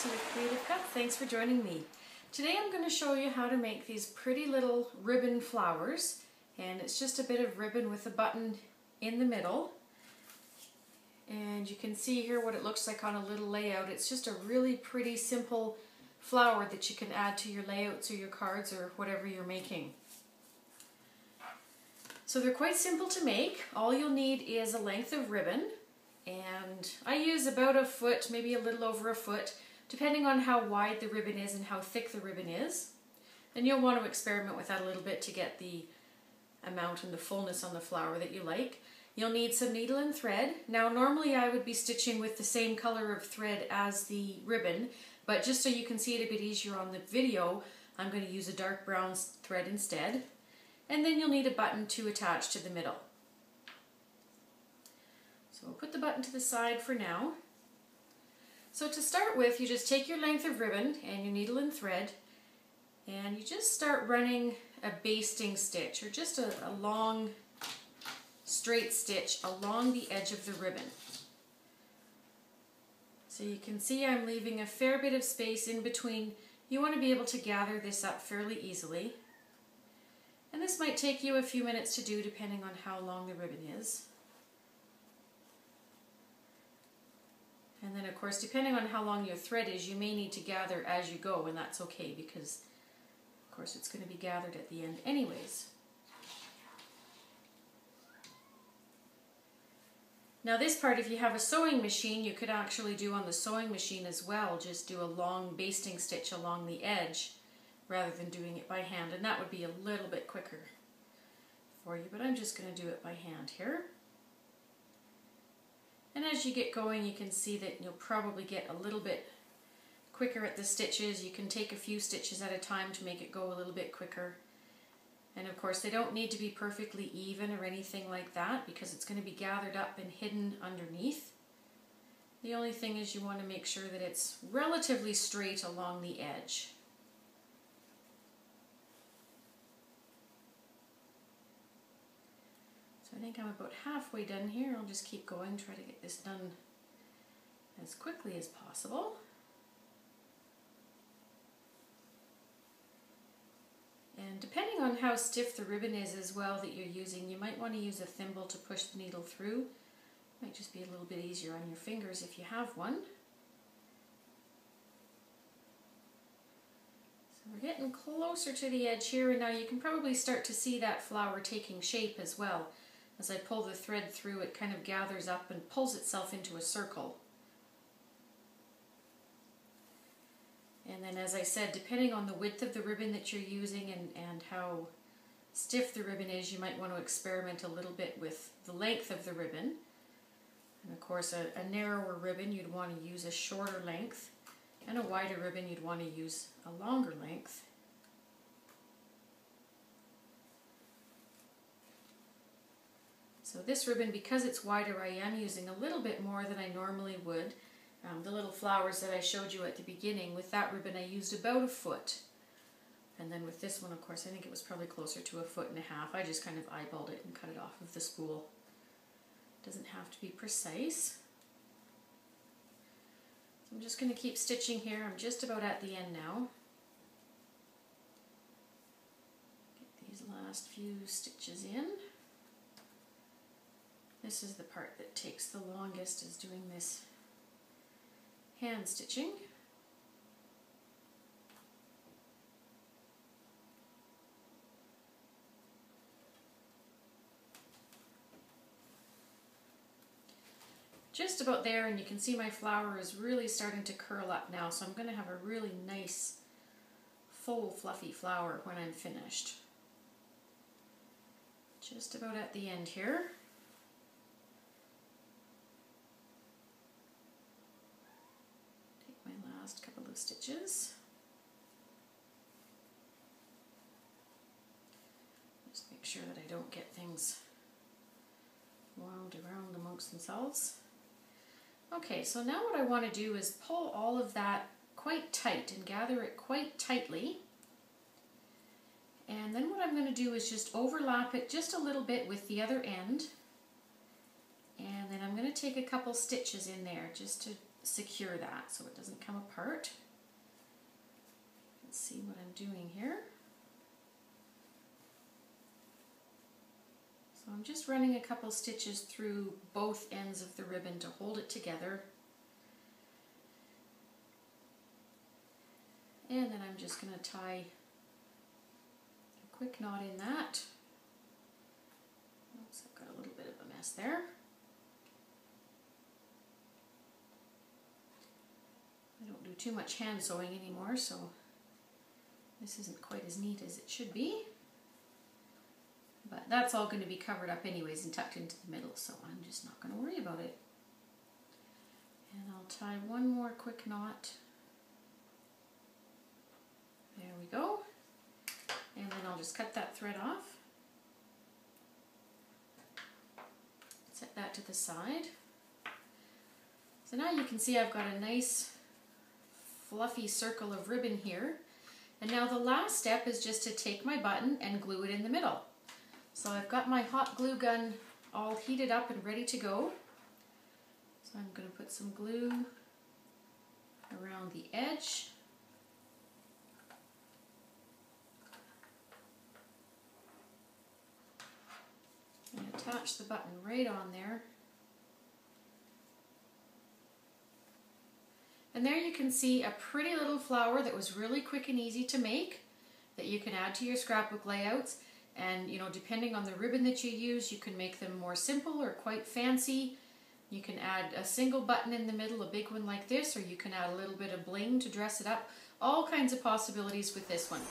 to the Creative Cutz. Thanks for joining me. Today I'm going to show you how to make these pretty little ribbon flowers, and it's just a bit of ribbon with a button in the middle. And you can see here what it looks like on a little layout. It's just a really pretty simple flower that you can add to your layouts or your cards or whatever you're making. So they're quite simple to make. All you'll need is a length of ribbon, and I use about a foot, maybe a little over a foot, depending on how wide the ribbon is and how thick the ribbon is. And you'll want to experiment with that a little bit to get the amount and the fullness on the flower that you like. You'll need some needle and thread. Now normally I would be stitching with the same color of thread as the ribbon, but just so you can see it a bit easier on the video, I'm going to use a dark brown thread instead. And then you'll need a button to attach to the middle. So we'll put the button to the side for now. So to start with, you just take your length of ribbon and your needle and thread, and you just start running a basting stitch, or just a long straight stitch along the edge of the ribbon. So you can see I'm leaving a fair bit of space in between. You want to be able to gather this up fairly easily. And this might take you a few minutes to do depending on how long the ribbon is. And then of course, depending on how long your thread is, you may need to gather as you go, and that's okay because of course it's going to be gathered at the end anyways. Now this part, if you have a sewing machine, you could actually do on the sewing machine as well, just do a long basting stitch along the edge rather than doing it by hand, and that would be a little bit quicker for you, but I'm just going to do it by hand here. And as you get going, you can see that you'll probably get a little bit quicker at the stitches. You can take a few stitches at a time to make it go a little bit quicker. And of course, they don't need to be perfectly even or anything like that because it's going to be gathered up and hidden underneath. The only thing is you want to make sure that it's relatively straight along the edge. I think I'm about halfway done here. I'll just keep going, try to get this done as quickly as possible. And depending on how stiff the ribbon is as well that you're using, you might want to use a thimble to push the needle through. It might just be a little bit easier on your fingers if you have one. So we're getting closer to the edge here, and now you can probably start to see that flower taking shape as well. As I pull the thread through, it kind of gathers up and pulls itself into a circle. And then, as I said, depending on the width of the ribbon that you're using and how stiff the ribbon is, you might want to experiment a little bit with the length of the ribbon. And of course, a narrower ribbon, you'd want to use a shorter length, and a wider ribbon, you'd want to use a longer length. So this ribbon, because it's wider, I am using a little bit more than I normally would. The little flowers that I showed you at the beginning, with that ribbon I used about a foot. And then with this one, of course, I think it was probably closer to 1.5 feet. I just kind of eyeballed it and cut it off of the spool. It doesn't have to be precise. So I'm just going to keep stitching here. I'm just about at the end now. Get these last few stitches in. This is the part that takes the longest, is doing this hand stitching. Just about there, and you can see my flower is really starting to curl up now, so I'm going to have a really nice, full, fluffy flower when I'm finished. Just about at the end here. Last couple of stitches. Just make sure that I don't get things wound around amongst themselves. Okay, so now what I want to do is pull all of that quite tight and gather it quite tightly. And then what I'm going to do is just overlap it just a little bit with the other end. And then I'm going to take a couple stitches in there just to secure that so it doesn't come apart. Let's see what I'm doing here. So I'm just running a couple stitches through both ends of the ribbon to hold it together. And then I'm just going to tie a quick knot in that. Oops, I've got a little bit of a mess there. I don't do too much hand sewing anymore, so this isn't quite as neat as it should be. But that's all going to be covered up anyways and tucked into the middle, so I'm just not going to worry about it. And I'll tie one more quick knot. There we go. And then I'll just cut that thread off. Set that to the side. So now you can see I've got a nice fluffy circle of ribbon here. And now the last step is just to take my button and glue it in the middle. So I've got my hot glue gun all heated up and ready to go. So I'm going to put some glue around the edge. And attach the button right on there. And there you can see a pretty little flower that was really quick and easy to make that you can add to your scrapbook layouts. And you know, depending on the ribbon that you use, you can make them more simple or quite fancy. You can add a single button in the middle, a big one like this, or you can add a little bit of bling to dress it up. All kinds of possibilities with this one.